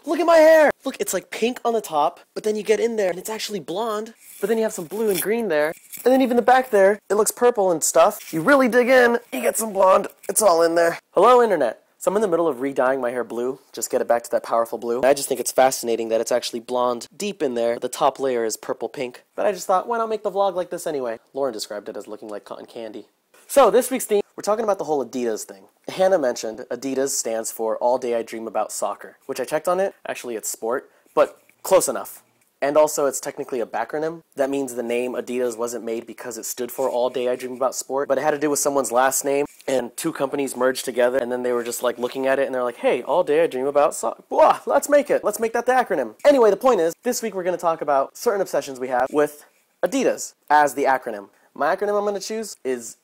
Look at my hair! Look, it's like pink on the top, but then you get in there and it's actually blonde. But then you have some blue and green there. And then even the back there, it looks purple and stuff. You really dig in, you get some blonde. It's all in there. Hello, internet. So I'm in the middle of re-dyeing my hair blue, just get it back to that powerful blue. I just think it's fascinating that it's actually blonde deep in there. The top layer is purple pink. But I just thought, why not make the vlog like this anyway? Lauren described it as looking like cotton candy. So this week's theme, we're talking about the whole Adidas thing. Hannah mentioned Adidas stands for All Day I Dream About Soccer, which I checked on it. Actually, it's sport, but close enough. And also, it's technically a backronym. That means the name Adidas wasn't made because it stood for All Day I Dream About Sport, but it had to do with someone's last name, and two companies merged together, and then they were just like looking at it, and they're like, hey, All Day I Dream About Soccer. Blah, let's make it. Let's make that the acronym. Anyway, the point is, this week we're going to talk about certain obsessions we have with Adidas as the acronym. My acronym I'm going to choose is,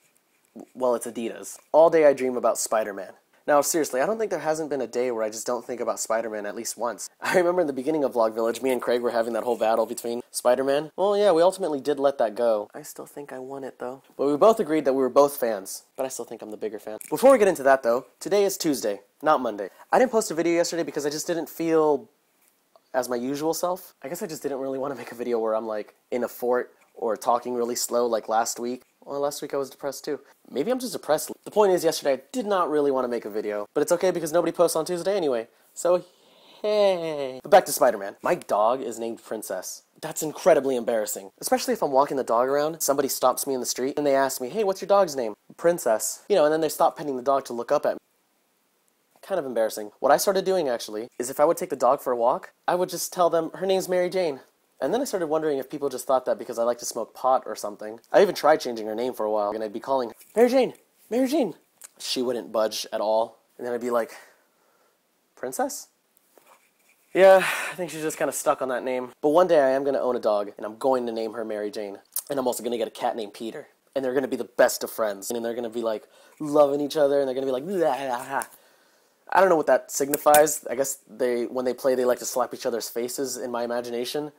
well, it's Adidas. All Day I Dream About Spider-Man. Now, seriously, I don't think there hasn't been a day where I just don't think about Spider-Man at least once. I remember in the beginning of Vlog Village, me and Craig were having that whole battle between Spider-Man. Well, yeah, we ultimately did let that go. I still think I won it, though. But we both agreed that we were both fans. But I still think I'm the bigger fan. Before we get into that, though, today is Tuesday, not Monday. I didn't post a video yesterday because I just didn't feel as my usual self. I guess I just didn't really want to make a video where I'm, like, in a fort or talking really slow like last week. Well, last week I was depressed too. Maybe I'm just depressed. The point is, yesterday I did not really want to make a video. But it's okay because nobody posts on Tuesday anyway. So, hey. But back to Spider-Man. My dog is named Princess. That's incredibly embarrassing. Especially if I'm walking the dog around, somebody stops me in the street, and they ask me, hey, what's your dog's name? Princess. You know, and then they stop petting the dog to look up at me. Kind of embarrassing. What I started doing, actually, is if I would take the dog for a walk, I would just tell them, her name's Mary Jane. And then I started wondering if people just thought that because I like to smoke pot or something. I even tried changing her name for a while, and I'd be calling, Mary Jane, Mary Jane. She wouldn't budge at all. And then I'd be like, Princess? Yeah, I think she's just kind of stuck on that name. But one day I am going to own a dog, and I'm going to name her Mary Jane. And I'm also going to get a cat named Peter. And they're going to be the best of friends. And they're going to be like loving each other, and they're going to be like, blah. I don't know what that signifies. I guess when they play, they like to slap each other's faces in my imagination.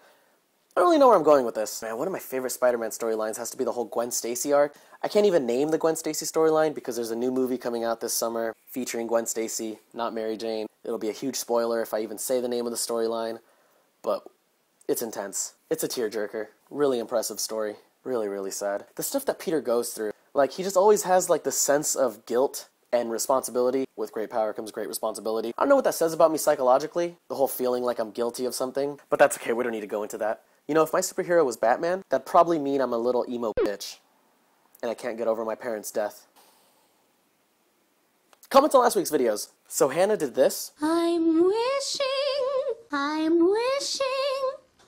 I don't really know where I'm going with this. Man, one of my favorite Spider-Man storylines has to be the whole Gwen Stacy arc. I can't even name the Gwen Stacy storyline because there's a new movie coming out this summer featuring Gwen Stacy, not Mary Jane. It'll be a huge spoiler if I even say the name of the storyline, but it's intense. It's a tearjerker. Really impressive story. Really, really sad. The stuff that Peter goes through, like, he just always has, like, the sense of guilt and responsibility. With great power comes great responsibility. I don't know what that says about me psychologically, the whole feeling like I'm guilty of something, but that's okay, we don't need to go into that. You know, if my superhero was Batman, that'd probably mean I'm a little emo bitch, and I can't get over my parents' death. Comment on last week's videos. So Hannah did this. I'm wishing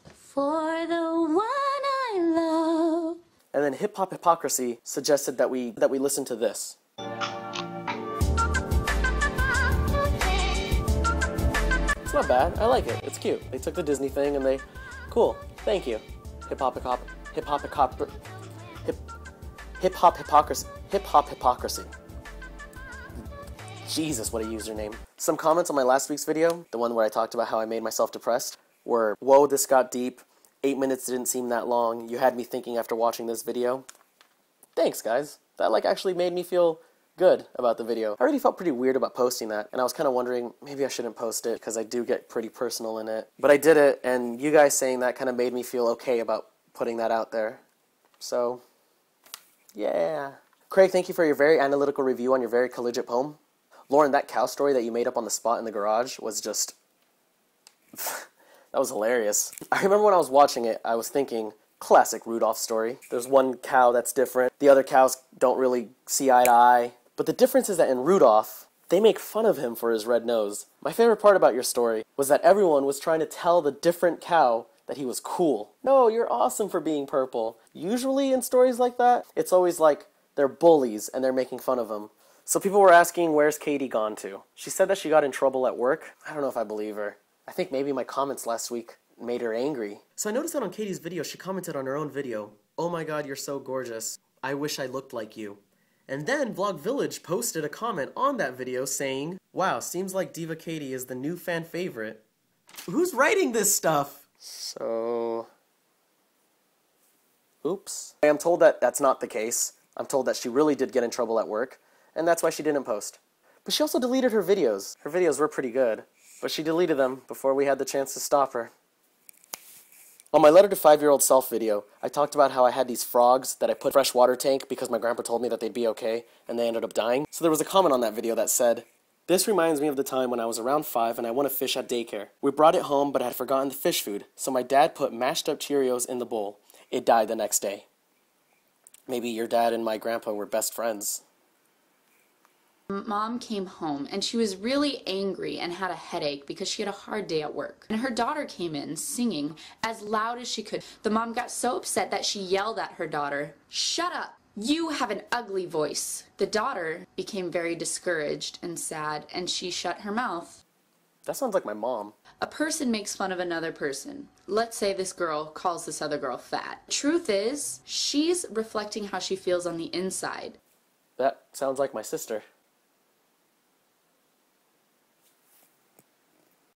for the one I love. And then Hip Hop Hypocrisy suggested that we listen to this. It's not bad. I like it. It's cute. They took the Disney thing and they... Cool. Thank you. Hip Hop Hypocrisy. Jesus, what a username. Some comments on my last week's video, the one where I talked about how I made myself depressed, were, whoa, this got deep. 8 minutes didn't seem that long. You had me thinking after watching this video. Thanks, guys. That, like, actually made me feel good about the video. I already felt pretty weird about posting that, and I was kind of wondering, maybe I shouldn't post it, because I do get pretty personal in it. But I did it, and you guys saying that kind of made me feel okay about putting that out there. So, yeah. Craig, thank you for your very analytical review on your very collegiate poem. Lauren, that cow story that you made up on the spot in the garage was just... that was hilarious. I remember when I was watching it, I was thinking, classic Rudolph story. There's one cow that's different. The other cows don't really see eye to eye. But the difference is that in Rudolph, they make fun of him for his red nose. My favorite part about your story was that everyone was trying to tell the different cow that he was cool. No, you're awesome for being purple. Usually in stories like that, it's always like they're bullies and they're making fun of him. So people were asking, where's Katie gone to? She said that she got in trouble at work. I don't know if I believe her. I think maybe my comments last week made her angry. So I noticed that on Katie's video, she commented on her own video, oh my god, you're so gorgeous. I wish I looked like you. And then Vlog Village posted a comment on that video saying, wow, seems like Diva Katie is the new fan favorite. Who's writing this stuff? So... oops. I am told that that's not the case. I'm told that she really did get in trouble at work, and that's why she didn't post. But she also deleted her videos. Her videos were pretty good. But she deleted them before we had the chance to stop her. On my letter to 5-year-old self video, I talked about how I had these frogs that I put in a fresh water tank because my grandpa told me that they'd be okay, and they ended up dying. So there was a comment on that video that said, "This reminds me of the time when I was around 5 and I won a fish at daycare. We brought it home, but I had forgotten the fish food, so my dad put mashed up Cheerios in the bowl. It died the next day." Maybe your dad and my grandpa were best friends. Mom came home and she was really angry and had a headache because she had a hard day at work. And her daughter came in singing as loud as she could. The mom got so upset that she yelled at her daughter, "Shut up! You have an ugly voice." The daughter became very discouraged and sad and she shut her mouth. That sounds like my mom. A person makes fun of another person. Let's say this girl calls this other girl fat. Truth is, she's reflecting how she feels on the inside. That sounds like my sister.